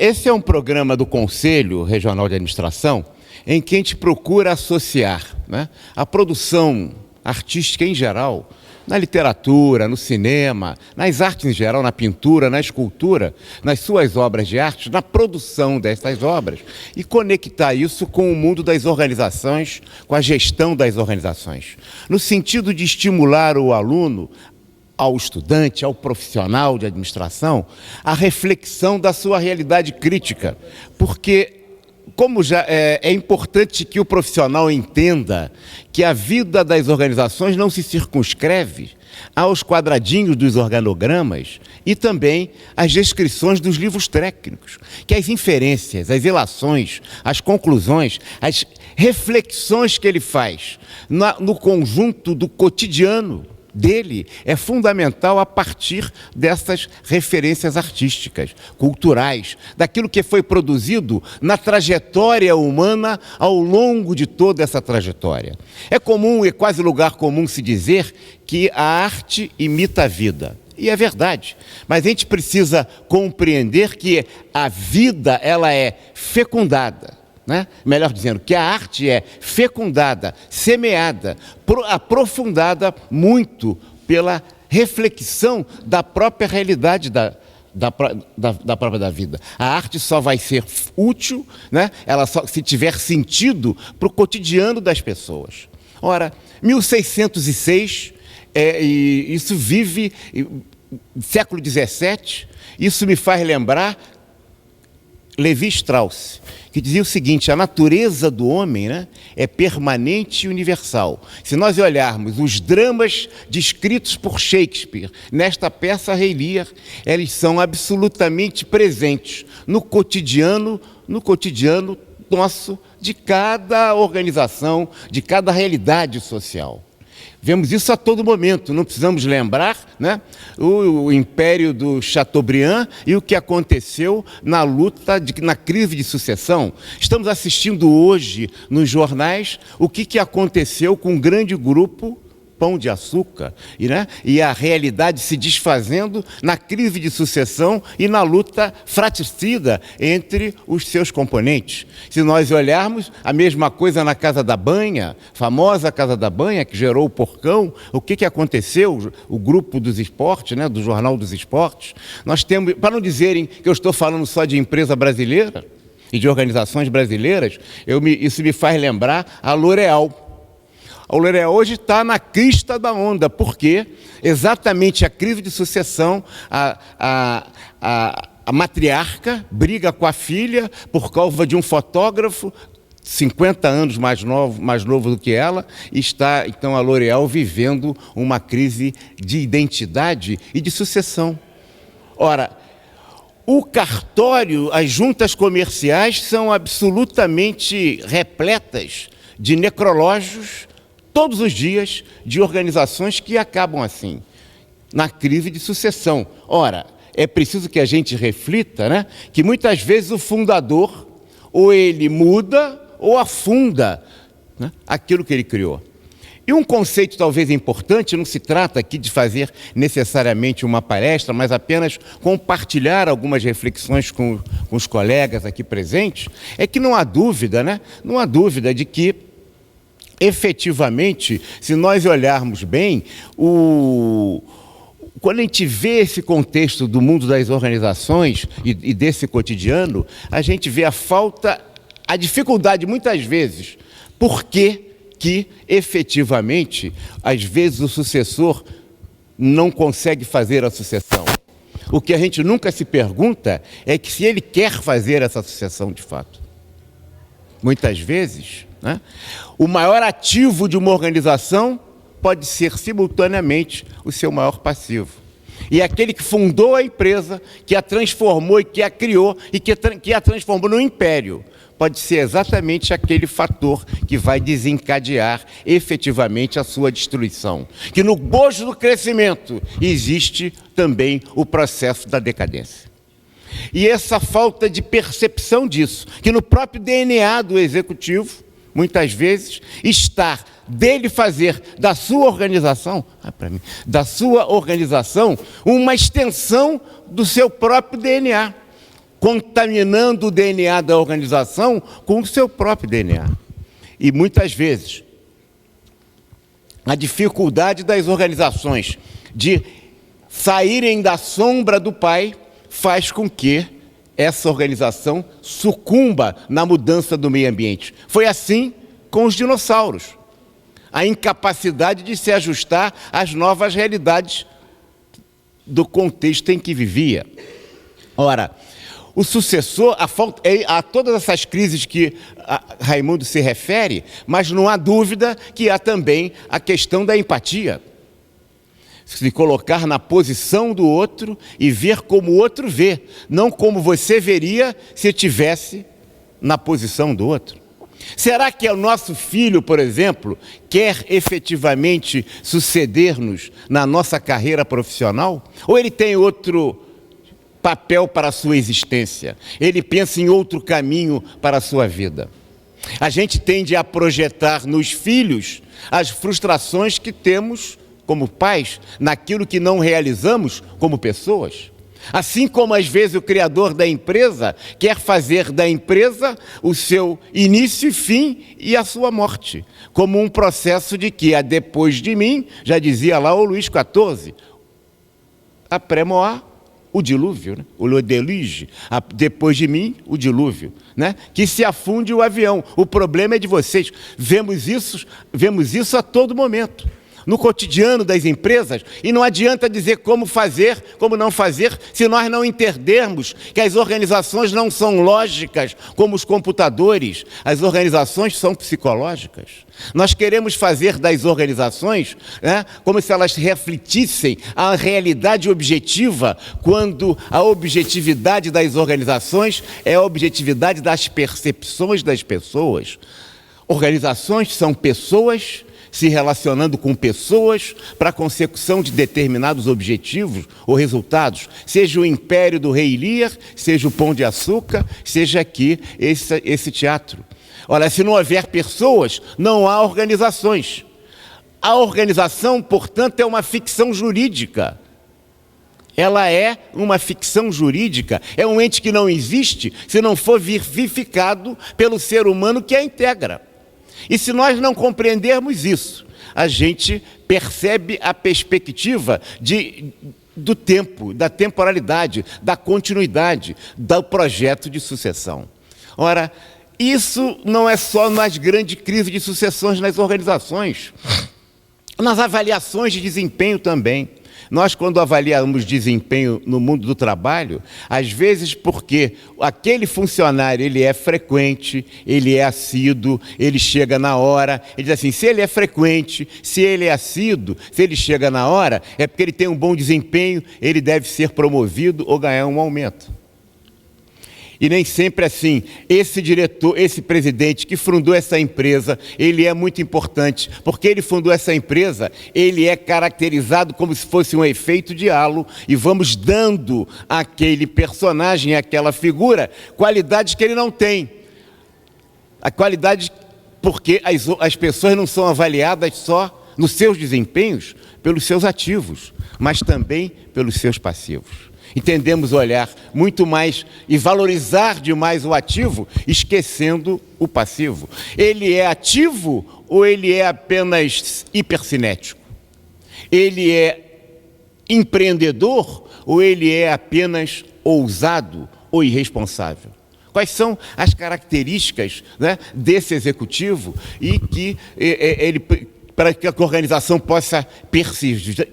Esse é um programa do Conselho Regional de Administração em que a gente procura associar, né, a produção artística em geral, na literatura, no cinema, nas artes em geral, na pintura, na escultura, nas suas obras de arte, na produção dessas obras, e conectar isso com o mundo das organizações, com a gestão das organizações, no sentido de estimular o aluno, ao estudante, ao profissional de administração, a reflexão da sua realidade crítica, porque como já é importante que o profissional entenda que a vida das organizações não se circunscreve aos quadradinhos dos organogramas e também às descrições dos livros técnicos, que as inferências, as ilações, as conclusões, as reflexões que ele faz no conjunto do cotidiano dele é fundamental a partir dessas referências artísticas, culturais, daquilo que foi produzido na trajetória humana ao longo de toda essa trajetória. É comum, é quase lugar comum se dizer que a arte imita a vida. E é verdade, mas a gente precisa compreender que a vida ela é fecundada. Né? Melhor dizendo, que a arte é fecundada, semeada, aprofundada muito pela reflexão da própria realidade da própria vida. A arte só vai ser útil, né? Ela só se tiver sentido para o cotidiano das pessoas. Ora, 1606, e isso vive século XVII, isso me faz lembrar Levi Strauss, que dizia o seguinte: a natureza do homem, né, é permanente e universal. Se nós olharmos os dramas descritos por Shakespeare nesta peça Rei Lear, eles são absolutamente presentes no cotidiano nosso, de cada organização, de cada realidade social. Vemos isso a todo momento, não precisamos lembrar, né, o império do Chateaubriand e o que aconteceu na luta, na crise de sucessão. Estamos assistindo hoje nos jornais o que aconteceu com um grande grupo, Pão de Açúcar, e a realidade se desfazendo na crise de sucessão e na luta fratricida entre os seus componentes. Se nós olharmos a mesma coisa na Casa da Banha, famosa Casa da Banha, que gerou o Porcão, o que aconteceu? O grupo dos esportes, né, do Jornal dos Esportes. Nós temos, para não dizerem que eu estou falando só de empresa brasileira e de organizações brasileiras, isso me faz lembrar a L'Oréal. A L'Oréal hoje está na crista da onda, porque exatamente a crise de sucessão, a matriarca briga com a filha por causa de um fotógrafo 50 anos mais novo do que ela, e está, então, a L'Oréal vivendo uma crise de identidade e de sucessão. Ora, o cartório, as juntas comerciais são absolutamente repletas de necrológios todos os dias de organizações que acabam assim, na crise de sucessão. Ora, é preciso que a gente reflita, né, que muitas vezes o fundador, ou ele muda, ou afunda, né, aquilo que ele criou. E um conceito talvez importante, não se trata aqui de fazer necessariamente uma palestra, mas apenas compartilhar algumas reflexões com os colegas aqui presentes, é que não há dúvida, né, não há dúvida de que efetivamente, se nós olharmos bem, quando a gente vê esse contexto do mundo das organizações e desse cotidiano, a gente vê a dificuldade muitas vezes, porque efetivamente, às vezes o sucessor não consegue fazer a sucessão. O que a gente nunca se pergunta é que se ele quer fazer essa sucessão de fato. Muitas vezes, né, o maior ativo de uma organização pode ser simultaneamente o seu maior passivo. E aquele que fundou a empresa, que a transformou e que a criou e que a transformou num império, pode ser exatamente aquele fator que vai desencadear efetivamente a sua destruição. Que no bojo do crescimento existe também o processo da decadência. E essa falta de percepção disso, que no próprio DNA do executivo, muitas vezes, está dele fazer da sua organização, uma extensão do seu próprio DNA. contaminando o DNA da organização com o seu próprio DNA. E muitas vezes, a dificuldade das organizações de saírem da sombra do pai faz com que essa organização sucumba na mudança do meio ambiente. Foi assim com os dinossauros. A incapacidade de se ajustar às novas realidades do contexto em que vivia. Ora, o sucessor, há todas essas crises que Raimundo se refere, mas não há dúvida que há também a questão da empatia. Se colocar na posição do outro e ver como o outro vê, não como você veria se estivesse na posição do outro. Será que o nosso filho, por exemplo, quer efetivamente suceder-nos na nossa carreira profissional? Ou ele tem outro papel para a sua existência? Ele pensa em outro caminho para a sua vida? A gente tende a projetar nos filhos as frustrações que temos como pais, naquilo que não realizamos como pessoas. Assim como às vezes o criador da empresa quer fazer da empresa o seu início e fim e a sua morte, como um processo de que, depois de mim, já dizia lá o Luís XIV, après moi, o dilúvio, né? O le déluge, depois de mim, o dilúvio, né? Que se afunde o avião. O problema é de vocês. Vemos isso a todo momento, no cotidiano das empresas, e não adianta dizer como fazer, como não fazer, se nós não entendermos que as organizações não são lógicas como os computadores, as organizações são psicológicas. Nós queremos fazer das organizações, né, como se elas refletissem a realidade objetiva, quando a objetividade das organizações é a objetividade das percepções das pessoas. Organizações são pessoas se relacionando com pessoas para a consecução de determinados objetivos ou resultados, seja o império do rei Lear, seja o Pão de Açúcar, seja aqui esse teatro. Olha, se não houver pessoas, não há organizações. A organização, portanto, é uma ficção jurídica. Ela é uma ficção jurídica, é um ente que não existe se não for vivificado pelo ser humano que a integra. E se nós não compreendermos isso, a gente percebe a perspectiva do tempo, da temporalidade, da continuidade, do projeto de sucessão. Ora, isso não é só nas grandes crises de sucessões nas organizações, nas avaliações de desempenho também. Nós, quando avaliamos desempenho no mundo do trabalho, às vezes porque aquele funcionário ele é frequente, ele é assíduo, ele chega na hora, ele diz assim, se ele é frequente, se ele é assíduo, se ele chega na hora, é porque ele tem um bom desempenho, ele deve ser promovido ou ganhar um aumento. E nem sempre assim. Esse diretor, esse presidente que fundou essa empresa, ele é muito importante, porque ele fundou essa empresa, ele é caracterizado como se fosse um efeito de halo, e vamos dando àquele personagem, àquela figura, qualidades que ele não tem. A qualidade, porque as pessoas não são avaliadas só nos seus desempenhos, pelos seus ativos, mas também pelos seus passivos. Entendemos olhar muito mais e valorizar demais o ativo, esquecendo o passivo. Ele é ativo ou ele é apenas hipercinético? Ele é empreendedor ou ele é apenas ousado ou irresponsável? Quais são as características, né, desse executivo e que ele... para que a organização possa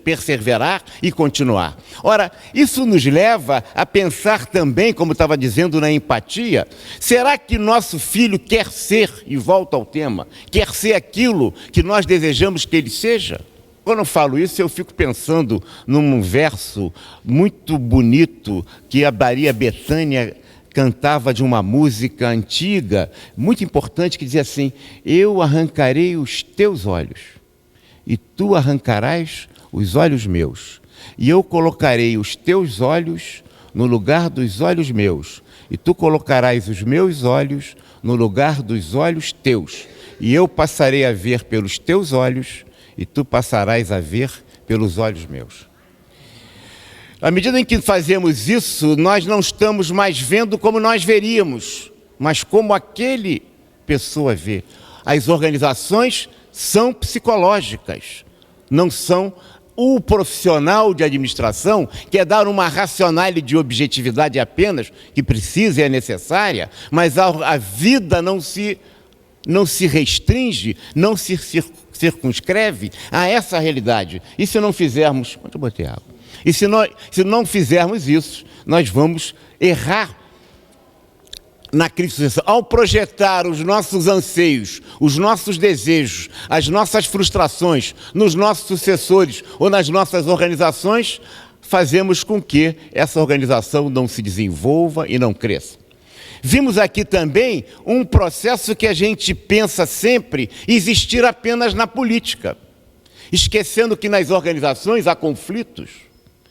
perseverar e continuar. Ora, isso nos leva a pensar também, como estava dizendo, na empatia. Será que nosso filho quer ser, e volta ao tema, quer ser aquilo que nós desejamos que ele seja? Quando eu falo isso, eu fico pensando num verso muito bonito que a Maria Bethânia cantava de uma música antiga, muito importante, que dizia assim, eu arrancarei os teus olhos, e tu arrancarás os olhos meus, e eu colocarei os teus olhos no lugar dos olhos meus, e tu colocarás os meus olhos no lugar dos olhos teus, e eu passarei a ver pelos teus olhos, e tu passarás a ver pelos olhos meus. À medida em que fazemos isso, nós não estamos mais vendo como nós veríamos, mas como aquele pessoa vê. As organizações são psicológicas, não são o profissional de administração, que é dar uma racionalidade de objetividade apenas, que precisa e é necessária, mas a vida não se restringe, não se circunscreve a essa realidade. E se não fizermos... Onde eu botei água? E se não fizermos isso, nós vamos errar na crise. Ao projetar os nossos anseios, os nossos desejos, as nossas frustrações nos nossos sucessores ou nas nossas organizações, fazemos com que essa organização não se desenvolva e não cresça. Vimos aqui também um processo que a gente pensa sempre existir apenas na política, esquecendo que nas organizações há conflitos,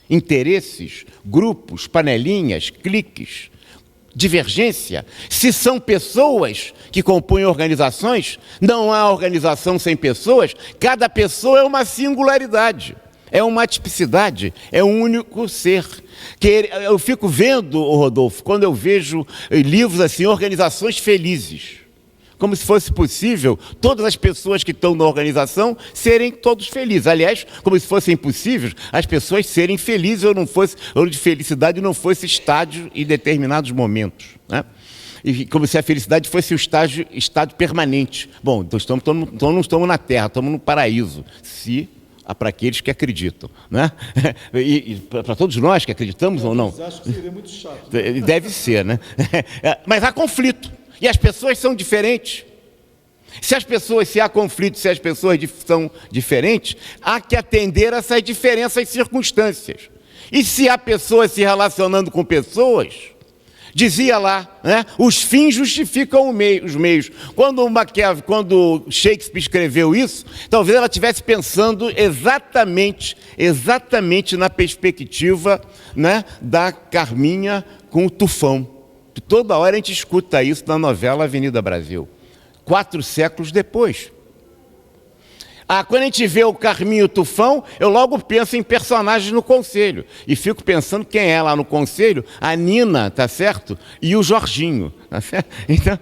interesses, grupos, panelinhas, cliques, divergência. Se são pessoas que compõem organizações, não há organização sem pessoas, cada pessoa é uma singularidade, é uma tipicidade, é um único ser. Que eu fico vendo, Rodolfo, quando eu vejo livros assim, organizações felizes, como se fosse possível todas as pessoas que estão na organização serem todos felizes. Aliás, como se fosse impossível as pessoas serem felizes ou de felicidade não fosse estágio em determinados momentos, né? E como se a felicidade fosse o estado permanente. Bom, então não estamos na Terra, estamos no paraíso, para aqueles que acreditam, né? E para todos nós que acreditamos ou não. Acho que seria muito chato. Deve ser, né? Mas há conflito. E as pessoas são diferentes. Se há conflito, se as pessoas são diferentes, há que atender a essas diferenças circunstâncias. E se há pessoas se relacionando com pessoas, dizia lá, né, os fins justificam os meios. Quando Shakespeare escreveu isso, talvez ela estivesse pensando exatamente na perspectiva, né, da Carminha com o tufão. Toda hora a gente escuta isso na novela Avenida Brasil, 4 séculos depois. Quando a gente vê o Carminho e o Tufão, eu logo penso em personagens no Conselho. E fico pensando quem é lá no Conselho, a Nina, tá certo? E o Jorginho, tá certo? Então,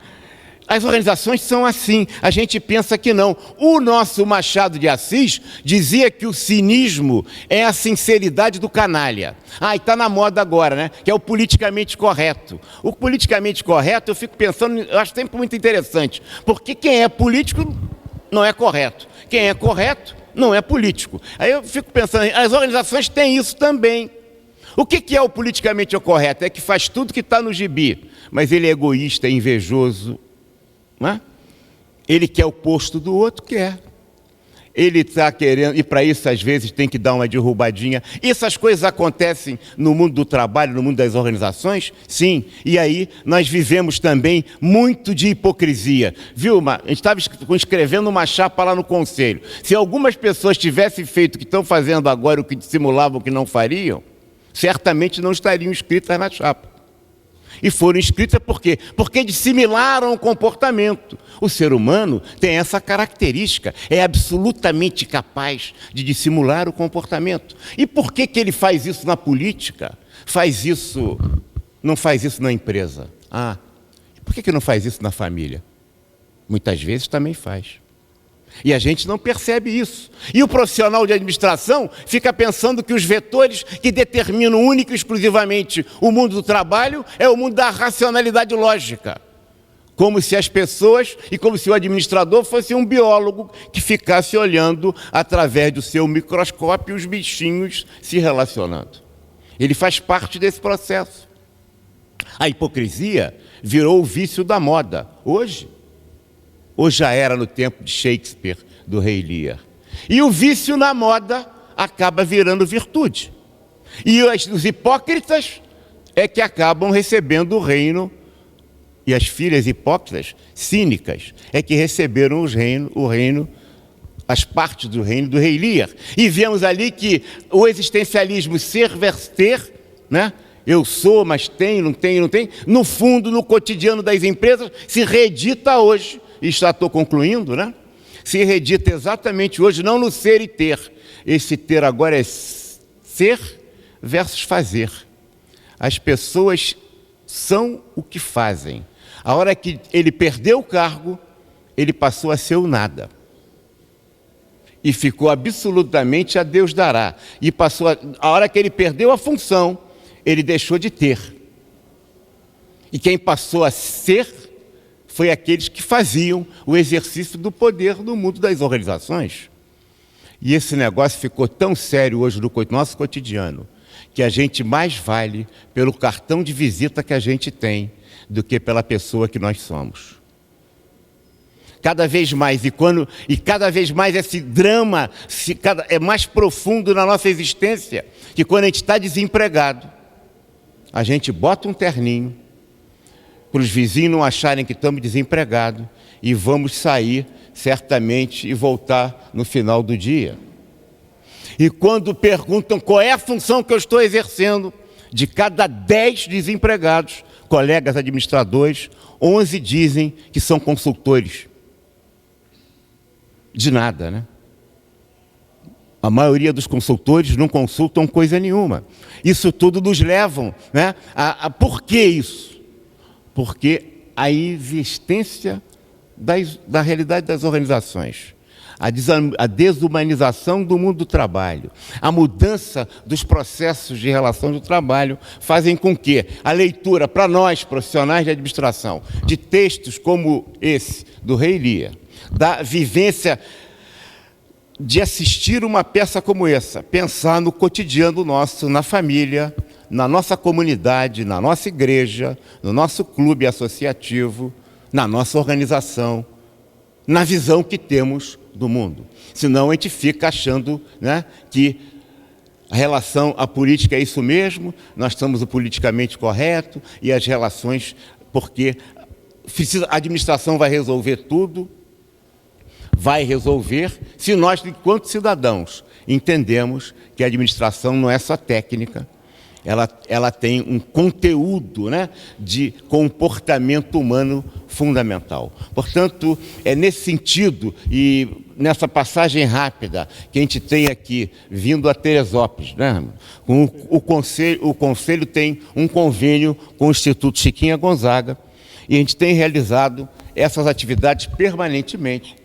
as organizações são assim, a gente pensa que não. O nosso Machado de Assis dizia que o cinismo é a sinceridade do canalha. E está na moda agora, né? Que é o politicamente correto. O politicamente correto, eu fico pensando, eu acho sempre muito interessante, porque quem é político não é correto. Quem é correto não é político. Aí eu fico pensando, as organizações têm isso também. O que é o politicamente correto? É que faz tudo que está no gibi, mas ele é egoísta, é invejoso, né? Ele quer o posto do outro, quer. Ele está querendo, e para isso às vezes tem que dar uma derrubadinha. Essas coisas acontecem no mundo do trabalho, no mundo das organizações? Sim, e aí nós vivemos também muito de hipocrisia. Viu, a gente estava escrevendo uma chapa lá no Conselho. Se algumas pessoas tivessem feito o que estão fazendo agora, o que dissimulavam que não fariam, certamente não estariam inscritas na chapa. E foram inscritas por quê? Porque dissimilaram o comportamento. O ser humano tem essa característica, é absolutamente capaz de dissimular o comportamento. E por que ele faz isso na política? Não faz isso na empresa? Por que não faz isso na família? Muitas vezes também faz. E a gente não percebe isso. E o profissional de administração fica pensando que os vetores que determinam única e exclusivamente o mundo do trabalho é o mundo da racionalidade lógica. Como se as pessoas e como se o administrador fosse um biólogo que ficasse olhando através do seu microscópio os bichinhos se relacionando. Ele faz parte desse processo. A hipocrisia virou o vício da moda. Hoje, ou já era no tempo de Shakespeare, do Rei Lear. E o vício na moda acaba virando virtude. E os hipócritas é que acabam recebendo o reino, e as filhas hipócritas, cínicas, é que receberam o reino, as partes do reino do Rei Lear. E vemos ali que o existencialismo ser versus ter, né? Eu sou, mas tenho, não tenho, não tenho. No fundo, no cotidiano das empresas, se reedita hoje, e já estou concluindo, né? Se reedita exatamente hoje, não no ser e ter. Esse ter agora é ser, versus fazer. As pessoas são o que fazem. A hora que ele perdeu o cargo, ele passou a ser o nada. E ficou absolutamente a Deus dará. E a hora que ele perdeu a função, ele deixou de ter. E quem passou a ser foi aqueles que faziam o exercício do poder no mundo das organizações. E esse negócio ficou tão sério hoje no nosso cotidiano, que a gente mais vale pelo cartão de visita que a gente tem do que pela pessoa que nós somos. Cada vez mais, e cada vez mais esse drama é mais profundo na nossa existência, que quando a gente está desempregado, a gente bota um terninho, para os vizinhos não acharem que estamos desempregados, e vamos sair certamente e voltar no final do dia. E quando perguntam qual é a função que eu estou exercendo, de cada 10 desempregados, colegas administradores, 11 dizem que são consultores. De nada, né? A maioria dos consultores não consultam coisa nenhuma. Isso tudo nos leva, né? Por que isso? Porque a existência da realidade das organizações, a desumanização do mundo do trabalho, a mudança dos processos de relação do trabalho fazem com que a leitura, para nós, profissionais de administração, de textos como esse, do Rei Lia, da vivência de assistir uma peça como essa, pensar no cotidiano nosso, na família, na nossa comunidade, na nossa igreja, no nosso clube associativo, na nossa organização, na visão que temos do mundo. Senão a gente fica achando, né, que a política é isso mesmo, nós estamos o politicamente correto, e as relações, porque a administração vai resolver tudo, vai resolver se nós, enquanto cidadãos, entendemos que a administração não é só técnica, ela tem um conteúdo, né, de comportamento humano fundamental. Portanto, é nesse sentido e nessa passagem rápida que a gente tem aqui, vindo a Teresópolis, né, o Conselho tem um convênio com o Instituto Chiquinha Gonzaga e a gente tem realizado essas atividades permanentemente,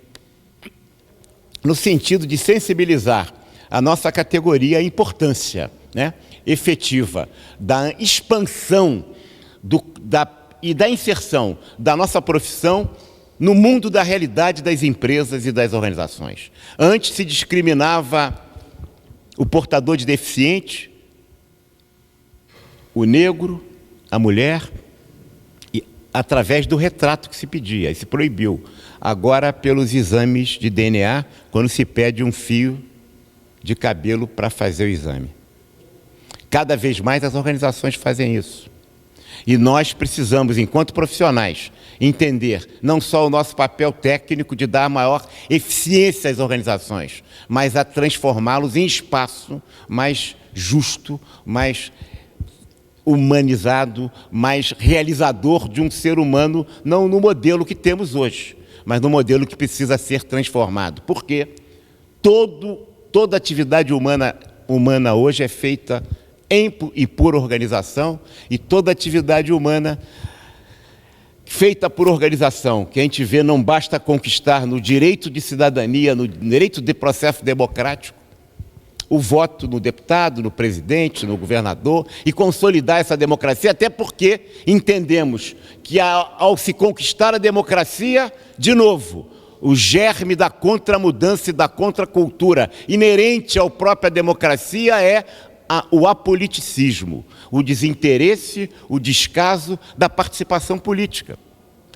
no sentido de sensibilizar a nossa categoria à importância, né, efetiva da expansão e da inserção da nossa profissão no mundo da realidade das empresas e das organizações. Antes se discriminava o portador de deficiente, o negro, a mulher, e através do retrato que se pedia, e se proibiu. Agora, pelos exames de DNA, quando se pede um fio de cabelo para fazer o exame. Cada vez mais as organizações fazem isso. E nós precisamos, enquanto profissionais, entender não só o nosso papel técnico de dar maior eficiência às organizações, mas a transformá-los em espaço mais justo, mais humanizado, mais realizador de um ser humano, não no modelo que temos hoje, mas no modelo que precisa ser transformado. Porque toda atividade humana hoje é feita e por organização, e toda atividade humana feita por organização, que a gente vê não basta conquistar no direito de cidadania, no direito de processo democrático, o voto no deputado, no presidente, no governador, e consolidar essa democracia, até porque entendemos que ao se conquistar a democracia, de novo, o germe da contramudança e da contracultura inerente à própria democracia é o apoliticismo, o desinteresse, o descaso da participação política.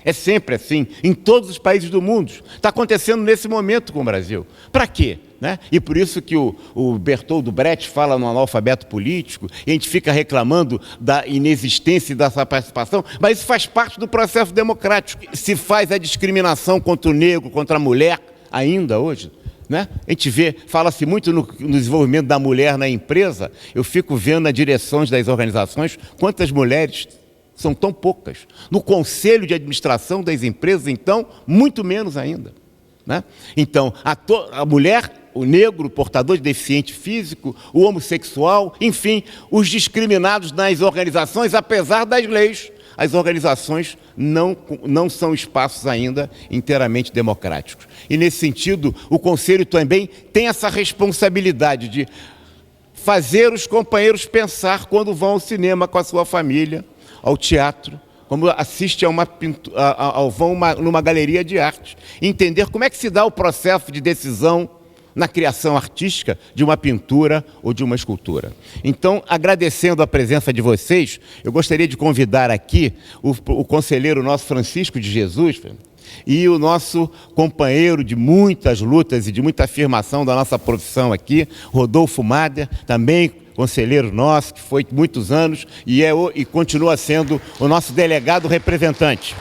É sempre assim, em todos os países do mundo. Está acontecendo nesse momento com o Brasil. Para quê? Né? E por isso que o Bertoldo Brecht fala no analfabeto político, e a gente fica reclamando da inexistência dessa participação, mas isso faz parte do processo democrático. Se faz a discriminação contra o negro, contra a mulher, ainda hoje, né? A gente fala-se muito no desenvolvimento da mulher na empresa. Eu fico vendo nas direções das organizações quantas mulheres são tão poucas. No conselho de administração das empresas, então, muito menos ainda, né? Então, a mulher o negro, portador de deficiente físico, o homossexual, enfim, os discriminados nas organizações, apesar das leis. As organizações não são espaços ainda inteiramente democráticos. E, nesse sentido, o Conselho também tem essa responsabilidade de fazer os companheiros pensar quando vão ao cinema com a sua família, ao teatro, como assiste vão numa galeria de arte, entender como é que se dá o processo de decisão na criação artística de uma pintura ou de uma escultura. Então, agradecendo a presença de vocês, eu gostaria de convidar aqui o conselheiro nosso Francisco de Jesus e o nosso companheiro de muitas lutas e de muita afirmação da nossa profissão aqui, Rodolfo Mader, também conselheiro nosso, que foi muitos anos e continua sendo o nosso delegado representante.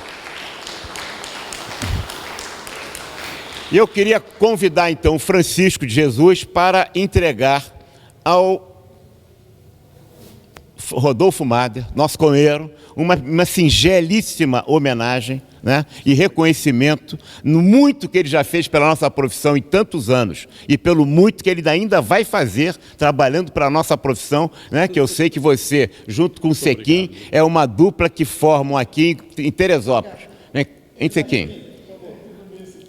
E eu queria convidar, então, o Francisco de Jesus para entregar ao Rodolfo Mader, nosso companheiro, uma singelíssima homenagem, né, e reconhecimento no muito que ele já fez pela nossa profissão em tantos anos e pelo muito que ele ainda vai fazer trabalhando para a nossa profissão, né, que eu sei que você, junto com o Sequim, é uma dupla que formam aqui em Teresópolis. Né? Em Sequim?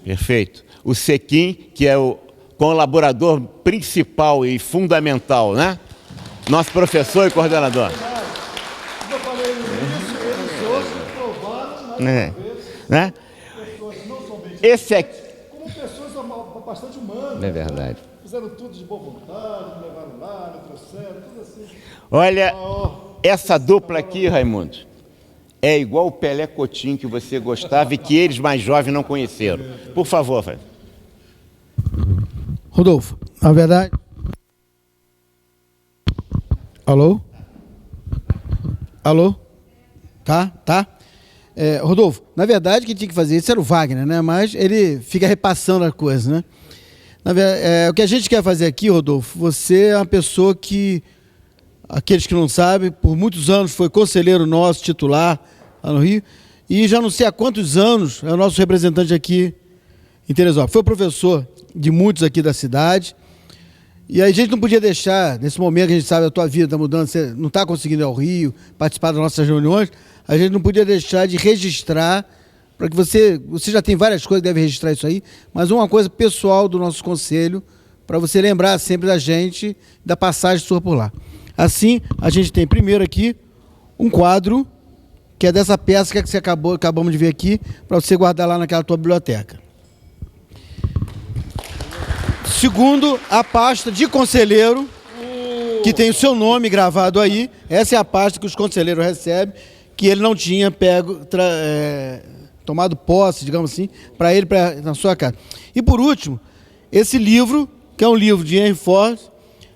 Perfeito. O Sequim, que é o colaborador principal e fundamental, né? Nosso professor e coordenador. Né? Esse aqui. Como pessoas bastante humanas. É verdade. Fizeram tudo de boa vontade, me levaram lá, me trouxeram, tudo assim. Olha, essa dupla aqui, Raimundo, é igual o Pelé Coutinho que você gostava e que eles mais jovens não conheceram. Por favor, velho. Rodolfo, na verdade... Alô? Alô? Tá? Rodolfo, na verdade, quem tinha que fazer isso era o Wagner, né? Mas ele fica repassando a coisa, né? O que a gente quer fazer aqui, Rodolfo, você é uma pessoa que, aqueles que não sabem, por muitos anos foi conselheiro nosso, titular, lá no Rio, e já não sei há quantos anos é o nosso representante aqui em Teresópolis. Foi professor de muitos aqui da cidade, e a gente não podia deixar, nesse momento que a gente sabe a tua vida está mudando, você não está conseguindo ir ao Rio, participar das nossas reuniões, a gente não podia deixar de registrar, para que você já tem várias coisas que deve registrar isso aí, mas uma coisa pessoal do nosso conselho, para você lembrar sempre da gente, da passagem sua por lá. Assim, a gente tem primeiro aqui um quadro, que é dessa peça que você acabamos de ver aqui, para você guardar lá naquela tua biblioteca. Segundo, a pasta de conselheiro, que tem o seu nome gravado aí. Essa é a pasta que os conselheiros recebem, que ele não tinha tomado posse, digamos assim, para ele, na sua casa. E por último, esse livro, que é um livro de Henry Ford,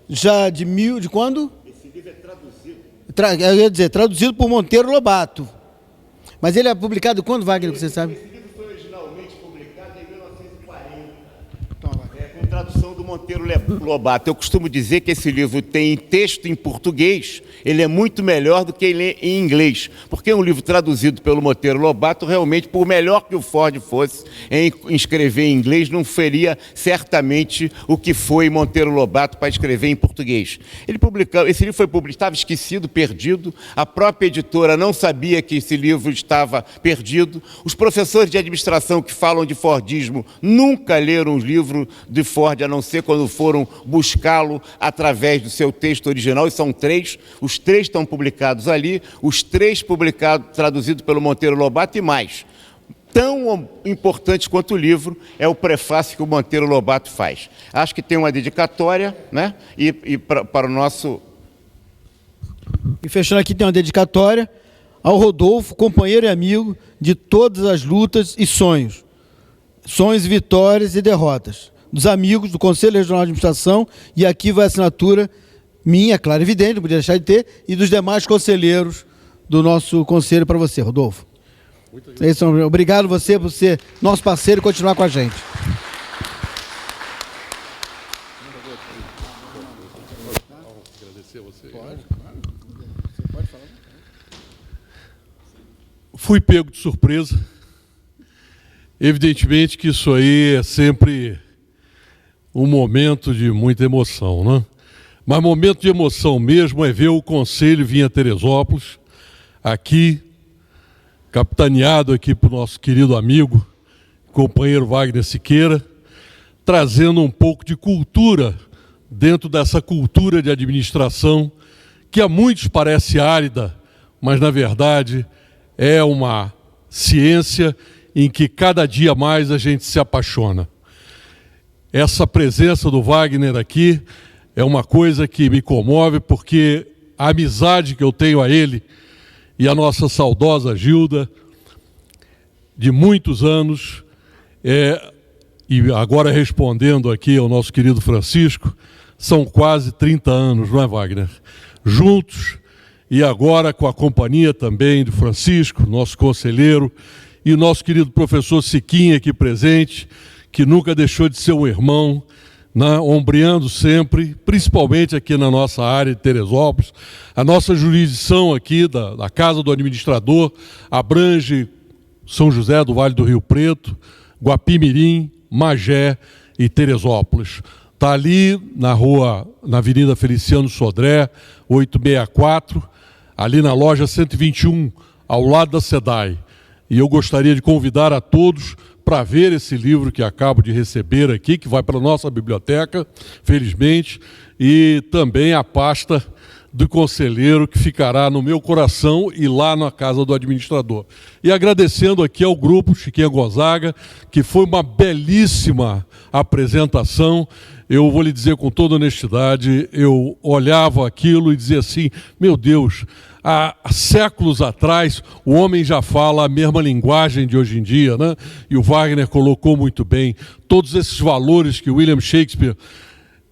já de quando? Esse livro é traduzido. Eu ia dizer, traduzido por Monteiro Lobato. Mas ele é publicado quando, Wagner, você sabe? Esse livro foi originalmente publicado em 1940. Com tradução do Monteiro Lobato. Eu costumo dizer que esse livro tem texto em português, ele é muito melhor do que ele em inglês, porque um livro traduzido pelo Monteiro Lobato, realmente, por melhor que o Ford fosse em escrever em inglês, não faria certamente o que foi Monteiro Lobato para escrever em português. Esse livro foi publicado, estava esquecido, perdido, a própria editora não sabia que esse livro estava perdido, os professores de administração que falam de Fordismo nunca leram os livros de Ford, a não ser quando foram buscá-lo através do seu texto original, e são 3, os 3 estão publicados ali, os 3 publicados, traduzidos pelo Monteiro Lobato e mais. Tão importante quanto o livro é o prefácio que o Monteiro Lobato faz. Acho que tem uma dedicatória, né? E para o nosso... E fechando aqui tem uma dedicatória ao Rodolfo, companheiro e amigo de todas as lutas e sonhos. Sonhos, vitórias e derrotas. Dos amigos do Conselho Regional de Administração, e aqui vai a assinatura minha, claro, evidente, não podia deixar de ter, e dos demais conselheiros do nosso conselho para você, Rodolfo. É isso, obrigado você por ser nosso parceiro e continuar com a gente. Fui pego de surpresa. Evidentemente que isso aí é sempre um momento de muita emoção, né? Mas momento de emoção mesmo é ver o Conselho vir a Teresópolis, aqui, capitaneado aqui por nosso querido amigo, companheiro Wagner Siqueira, trazendo um pouco de cultura dentro dessa cultura de administração, que a muitos parece árida, mas na verdade é uma ciência em que cada dia mais a gente se apaixona. Essa presença do Wagner aqui é uma coisa que me comove, porque a amizade que eu tenho a ele e a nossa saudosa Gilda, de muitos anos, e agora respondendo aqui ao nosso querido Francisco, são quase 30 anos, não é, Wagner? Juntos, e agora com a companhia também do Francisco, nosso conselheiro, e o nosso querido professor Siquinha aqui presente, que nunca deixou de ser um irmão, né, ombreando sempre, principalmente aqui na nossa área de Teresópolis. A nossa jurisdição aqui da Casa do Administrador abrange São José do Vale do Rio Preto, Guapimirim, Magé e Teresópolis. Está ali na Avenida Feliciano Sodré, 864, ali na loja 121, ao lado da SEDAI. E eu gostaria de convidar a todos para ver esse livro que acabo de receber aqui, que vai para a nossa biblioteca, felizmente, e também a pasta do conselheiro, que ficará no meu coração e lá na Casa do Administrador. E agradecendo aqui ao grupo Chiquinha Gonzaga, que foi uma belíssima apresentação. Eu vou lhe dizer com toda honestidade, eu olhava aquilo e dizia assim, meu Deus, há séculos atrás o homem já fala a mesma linguagem de hoje em dia, né? E o Wagner colocou muito bem todos esses valores que William Shakespeare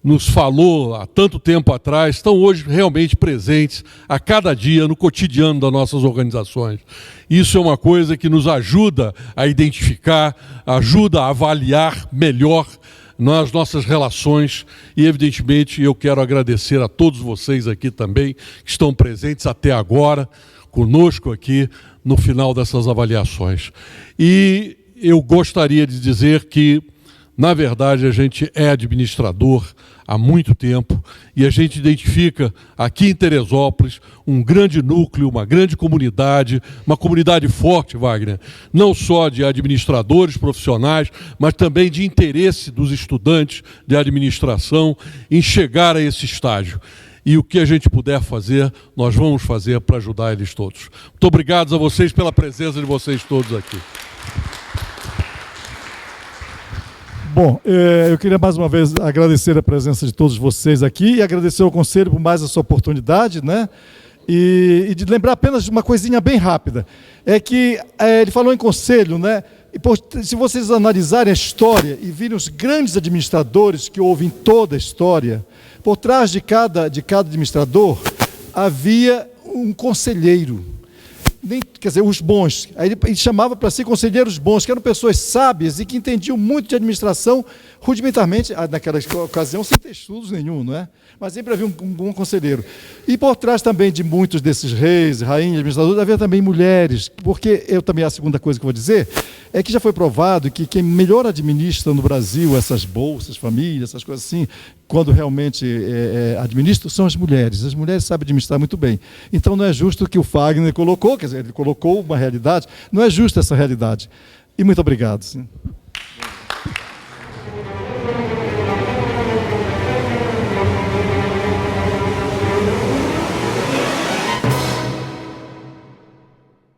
nos falou há tanto tempo atrás, estão hoje realmente presentes a cada dia no cotidiano das nossas organizações. Isso é uma coisa que nos ajuda a identificar, ajuda a avaliar melhor nas nossas relações e, evidentemente, eu quero agradecer a todos vocês aqui também, que estão presentes até agora, conosco aqui no final dessas avaliações. E eu gostaria de dizer que, na verdade, a gente é administrador há muito tempo e a gente identifica aqui em Teresópolis um grande núcleo, uma grande comunidade, uma comunidade forte, Wagner, não só de administradores profissionais, mas também de interesse dos estudantes de administração em chegar a esse estágio. E o que a gente puder fazer, nós vamos fazer para ajudar eles todos. Muito obrigado a vocês pela presença de vocês todos aqui. Bom, eu queria mais uma vez agradecer a presença de todos vocês aqui e agradecer ao Conselho por mais essa oportunidade, né? E de lembrar apenas uma coisinha bem rápida. É que ele falou em Conselho, né? E se vocês analisarem a história e virem os grandes administradores que houve em toda a história, por trás de cada administrador havia um conselheiro. Quer dizer, os bons. Aí ele chamava para si conselheiros bons, que eram pessoas sábias e que entendiam muito de administração rudimentarmente, naquela ocasião, sem ter estudos nenhum, não é? Mas sempre havia um bom conselheiro. E por trás também de muitos desses reis, rainhas, administradores, havia também mulheres, porque eu também, a segunda coisa que eu vou dizer, é que já foi provado que quem melhor administra no Brasil essas bolsas, famílias, essas coisas assim, quando realmente administram, são as mulheres. As mulheres sabem administrar muito bem. Então não é justo o que o Fagner colocou, quer dizer, ele colocou uma realidade, não é justa essa realidade. E muito obrigado. Sim.